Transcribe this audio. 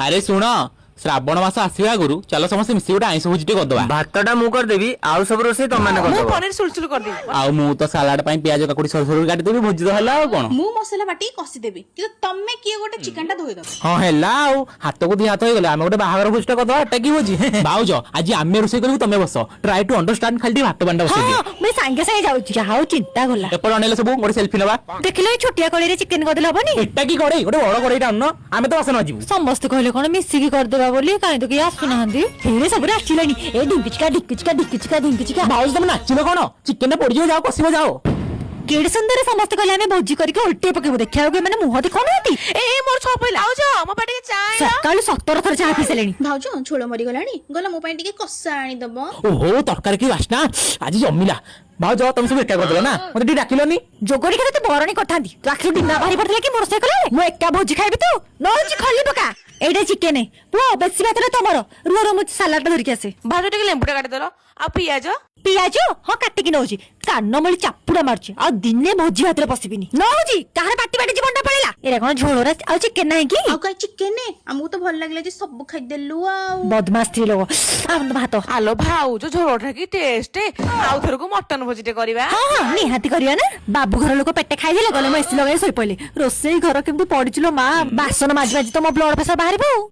ଆରେ ଶୁଣ ଶ୍ରାବଣ ମାସ ଆସିବା ଆଗରୁ ଚାଲ ସମସ୍ତେ ମିଶି ଗୋଟେ ଆଇଁଷ ଭୋଜି କରିଦବା। ଭାତଟା ମୁଁ କରିଦେବି, ଆଉ ସବୁ ରୋଷେଇ ତମେ ମୁଁ କରିଦବ। ପନିର ସୁଲସୁଲ କରିଦେବି। ଆଉ ମୁଁ ତ ସାଲାଡ ପାଇଁ ପିଆଜ କାକୁଡି ସରୁ ସରୁ କାଟିଦେବି, ଭୋଜି ତ ହେଲା ଆଉ କଣ। ମୁଁ ମସଲା ବାଟିକି କଷିଦେବି, କିନ୍ତୁ ତମେ କିଏ ଗୋଟେ ଚିକେନ ଟା ଧୋଇଦବ। ହଁ ହେଲା ଆଉ ହାତକୁ ଦି ହାତ ହେଇଗଲେ ଆମେ ଗୋଟେ ବାହାଘର ଭୋଜିଟା କରିଦବା। ଏଟା କି ଭୋଜି ଭାଉଜ ଆଜି ଆମେ ରୋଷେଇ କରିବୁ, ତମେ ବସ ଟ୍ରାଏ ଟୁ ଅଣ୍ଡରଷ୍ଟାଣ୍ଡ। ଖାଲି ଟିକେ ଭାତ ପାଣିଟା ବସେଇ ଦିଅ। ମୁଁ ସାଙ୍ଗେ ସାଙ୍ଗେ ଯାଉଛି। ଯାହା ହଉ ଚିନ୍ତା ଗଲା। ଏପଟେ ଅନେଇଲେ ସବୁ ଗୋଟେ ସେଲ୍ଫି ନବା। ଦେଖିଲ ଏଇ ଛୋଟିଆ କଡେଇରେ ଚିକେନ କରିଦେଲେ ହବନି? ଏଟା କି କଡେଇ, ଗୋଟେ ବଡ କଡେଇଟା ଆଣୁନ, ଆମେ ତ ବାସନ ମାଜିବୁ। ସମସ୍ତେ କହିଲେ କଣ ମିଶିକି କରିଦେବା ବୋଲି, କାହିଁ ତ କେହି ଆସୁନାହାନ୍ତି। ହେରେ ସବୁରେ ଆସିଲାଣି ଏ ଢିଙ୍କିଚିକା ଢିଙ୍କିଚିକା ଢିଙ୍କିଚିକା ଢିଙ୍କିଚିକା। ଭାଉଜ ତମେ ନାଚିବ କଣ? ଚିକେନଟା ପଡିଯିବ, ଯାଅ କଷିବ ଯାଅ। କେଡେ ସୁନ୍ଦର ସମସ୍ତେ କହିଲେ ଆମେ ଭୋଜି କରିକି ଓଲଟେଇ ପକେଇବୁ। ଦେଖିବାକୁ ମାନେ ମୁହଁ ଦେଖାଉନାହାନ୍ତି। ଏ ମୋର ଛଅ ପଇଲା ଆଉ ଯା ମୋ ପାଇଁ ଟିକେ ଚା ଆଣିଲ। ସକାଳୁ 17 ଥର ଚାହା ପିଇ ସାରିଲେଣି। ଭାଉଜ ଝୋଳ ମରିଗଲାଣି, ଗଲା ମୋ ପାଇଁ ଟିକେ କଷା ଆଣିଦବ। ଓହୋ ତରକାରୀ କି ବାସ୍ନା ଆଜି ଜମିଲା। ଭାଉଜ ତମେ ସବୁ ଏକା କରିଦେଲ ନା, ମତେ ଟିକେ ଡାକିଲନି। ଯୋଗରୀ ଖାଲି ବରଣୀ କରିଥାନ୍ତି। ତୁ ଆଖିରୁ ଡିନା ବାହାରି ପଡିଥିଲା କି ମୋ ରୋଷେଇ କଲାବେଳେ? ମୁଁ ଏକା ଭୋଜି ଖାଇବି ତୁ ନଉଛି ଖଲି ପକା। ଏଇଟା ଚିକେନ ପୁଅ, ବେଶୀ ଭାତରେ ତମର। ରୁହ ମୁଁ ସାଲାଡ ଧରିକି ଆସେ। ଭାଉଜ ଟିକେ ଲେମ୍ବୁଟା କାଟିଦେଲ। ଆଉ ପିଆଜ ପିଆଜ ହଁ କାଟିକି ନଉଛି। କାନ ମଳି ଚାପୁଡା ମାରୁଛି। ଆଉ ଦିନେ ଭୋଜି ଭାତରେ ପଶିବିନି। ନଉଛି କାହାର ପାଟି ପାଟି ଜୀବନଟା ପଳେଇଲା। ଏରା କଣ ଝୋଳରା ଆଉ ଚିକେନ ନାହିଁ କି? ଆଉ କାଇଁ ଚିକେନ? ଆମକୁ ତ ଭଲ ଲାଗିଲା ଯେ ସବୁ ଖାଇଦେଲୁ ଆଉ। ବଦମାସ ସ୍ତ୍ରୀ ଲୋକ। ଭାତ ଆଲୋ ଭାଉଜ ଝୋଳଟା କି ଟେଷ୍ଟ। ଆଉ ଥରକୁ ମଟନ ଭୋଜିଟେ କରିବା। ହଁ ହଁ ନିହାତି କରିବା ନା। ବାବୁ ଘର ଲୋକ ପେଟେ ଖାଇଦେଲେ, ଗଲେ ମୁଁ ଏସି ଲଗାଇ ଶୋଇପଇଲି। ରୋଷେଇ ଘର କେମିତି ପଡିଚିଲ ମା। ବାସନ ମାଜି ମାଜି ତ ମୋ ବ୍ଲଡ ପ୍ରେସର ବାହାରିବ ଆଉ।